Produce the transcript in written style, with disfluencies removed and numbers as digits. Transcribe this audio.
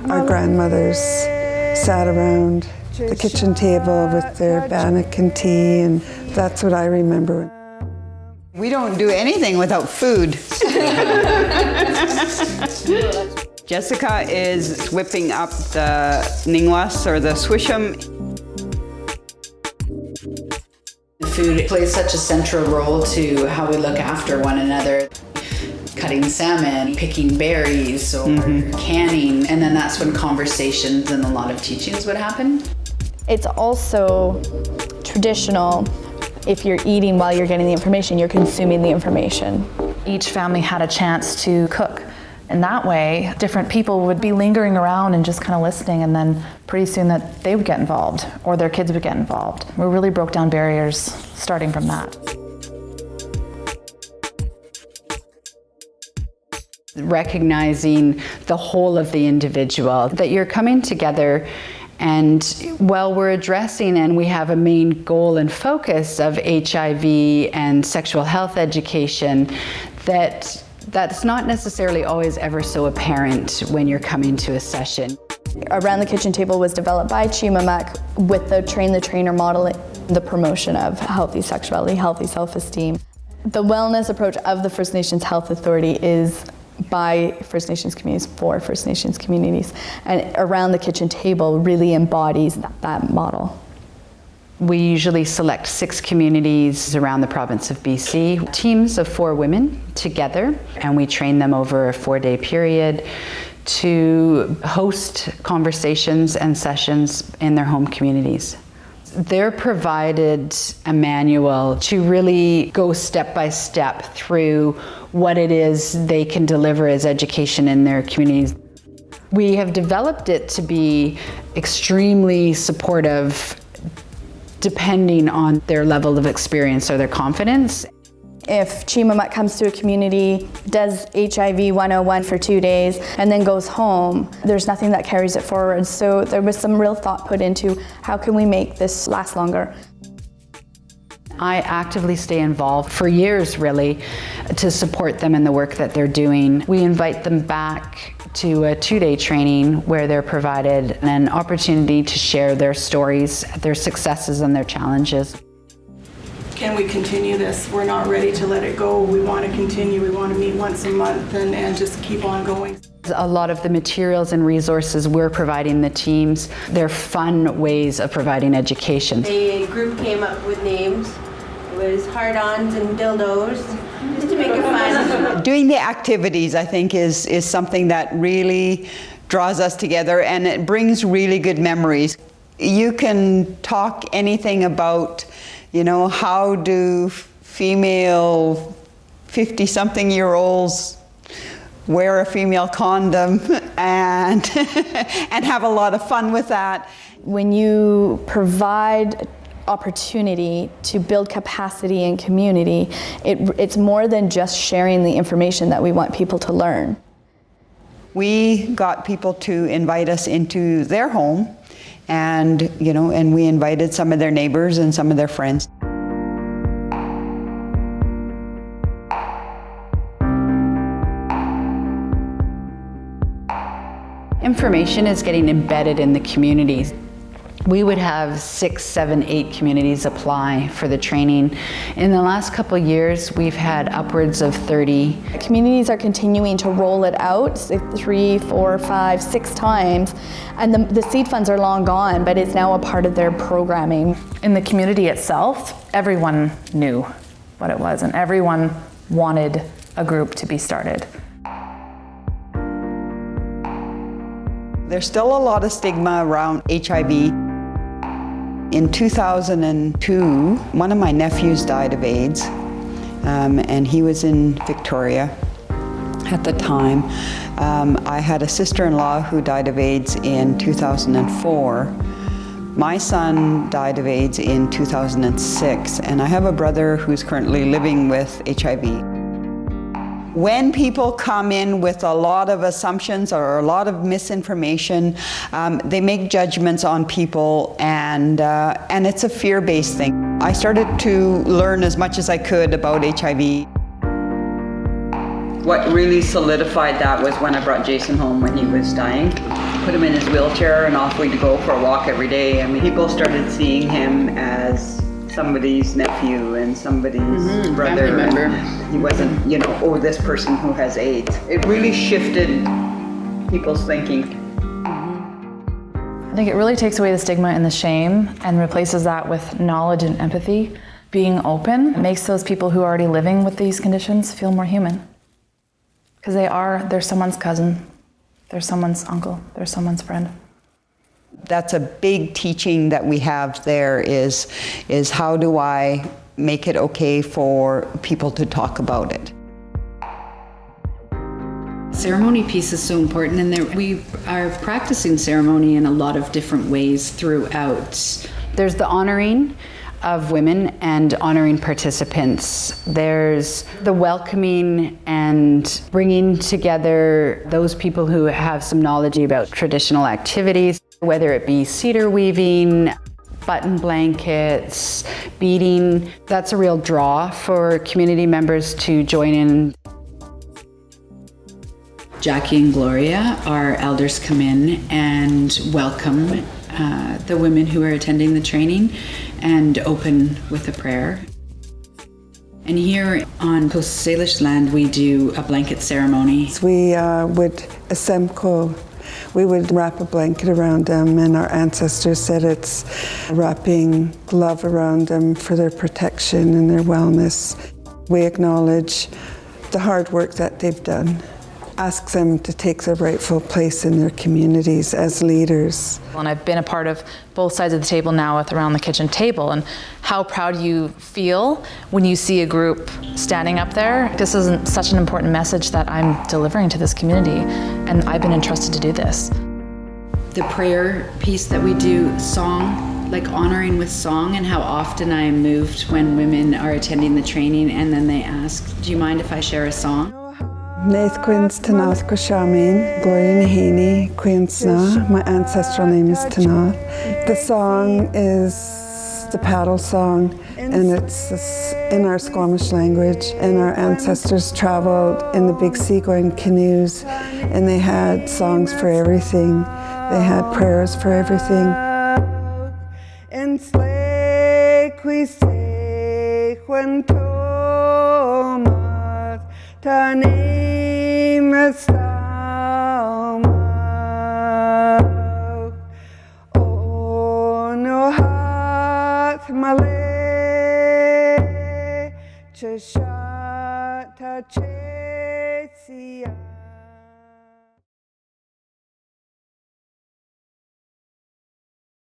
Our grandmothers sat around the kitchen table with their bannock and tea, and that's what I remember. We don't do anything without food. Jessica is whipping up the ningwas, or the swishum. Food plays such a central role to how we look after one another. Cutting salmon, picking berries, or canning, and then that's when conversations and a lot of teachings would happen. It's also traditional. If you're eating while you're getting the information, you're consuming the information. Each family had a chance to cook. And that way, different people would be lingering around and just kind of listening, and then pretty soon that they would get involved, or their kids would get involved. We really broke down barriers starting from that. Recognizing the whole of the individual, that you're coming together, and while we're addressing and we have a main goal and focus of HIV and sexual health education, that's not necessarily always ever so apparent when you're coming to a session. Around the Kitchen Table was developed by Chee Mamuk with the Train the Trainer model, the promotion of healthy sexuality, healthy self-esteem. The wellness approach of the First Nations Health Authority is by First Nations communities for First Nations communities, and Around the Kitchen Table really embodies that model. We usually select 6 communities around the province of BC, teams of 4 women together, and we train them over a 4-day period to host conversations and sessions in their home communities. They're provided a manual to really go step by step through what it is they can deliver as education in their communities. We have developed it to be extremely supportive depending on their level of experience or their confidence. If Chee Mamuk comes to a community, does HIV 101 for 2 days, and then goes home, there's nothing that carries it forward. So there was some real thought put into how can we make this last longer. I actively stay involved for years, really, to support them in the work that they're doing. We invite them back to a 2-day training where they're provided an opportunity to share their stories, their successes and their challenges. Can we continue this? We're not ready to let it go. We want to continue. We want to meet once a month and just keep on going. A lot of the materials and resources we're providing the teams, they're fun ways of providing education. The group came up with names. It was hard-ons and dildos, just to make it fun. Doing the activities, I think, is something that really draws us together, and it brings really good memories. You can talk anything about, you know, how do female 50-something-year-olds wear a female condom and and have a lot of fun with that. When you provide opportunity to build capacity in community, it's more than just sharing the information that we want people to learn. We got people to invite us into their home, and and we invited some of their neighbors and some of their friends. Information is getting embedded in the communities. We would have 6, 7, 8 communities apply for the training. In the last couple of years, we've had upwards of 30. Communities are continuing to roll it out 3, 4, 5, 6 times, and the seed funds are long gone, but it's now a part of their programming. In the community itself, everyone knew what it was, and everyone wanted a group to be started. There's still a lot of stigma around HIV. In 2002, one of my nephews died of AIDS, and he was in Victoria at the time. I had a sister-in-law who died of AIDS in 2004. My son died of AIDS in 2006, and I have a brother who's currently living with HIV. When people come in with a lot of assumptions or a lot of misinformation, they make judgments on people, and it's a fear-based thing. I started to learn as much as I could about HIV. What really solidified that was when I brought Jason home when he was dying. Put him in his wheelchair and off we'd go for a walk every day. I mean, people started seeing him as somebody's nephew and somebody's brother. Family member. And he wasn't, you know, oh, this person who has AIDS. It really shifted people's thinking. I think it really takes away the stigma and the shame and replaces that with knowledge and empathy. Being open makes those people who are already living with these conditions feel more human. Because they're someone's cousin, they're someone's uncle, they're someone's friend. That's a big teaching that we have there is how do I make it okay for people to talk about it. Ceremony piece is so important, and we are practicing ceremony in a lot of different ways throughout. There's the honoring of women and honoring participants. There's the welcoming and bringing together those people who have some knowledge about traditional activities, whether it be cedar weaving, button blankets, beading. That's a real draw for community members to join in. Jackie and Gloria, our elders, come in and welcome the women who are attending the training and open with a prayer. And here on Coast Salish land, we do a blanket ceremony. We would we would wrap a blanket around them, and our ancestors said it's wrapping love around them for their protection and their wellness. We acknowledge the hard work that they've done. Ask them to take their rightful place in their communities as leaders. And I've been a part of both sides of the table now with Around the Kitchen Table, and how proud you feel when you see a group standing up there. This is such an important message that I'm delivering to this community, and I've been entrusted to do this. The prayer piece that we do, song, like honoring with song, and how often I am moved when women are attending the training and then they ask, do you mind if I share a song? Nath Quin's Tanath Kwashamin, Gloria Nahaney, Quinsna. My ancestral name is Tanath. The song is the paddle song, and it's in our Squamish language. And our ancestors traveled in the big sea-going canoes, and they had songs for everything. They had prayers for everything. Male, Cheshata,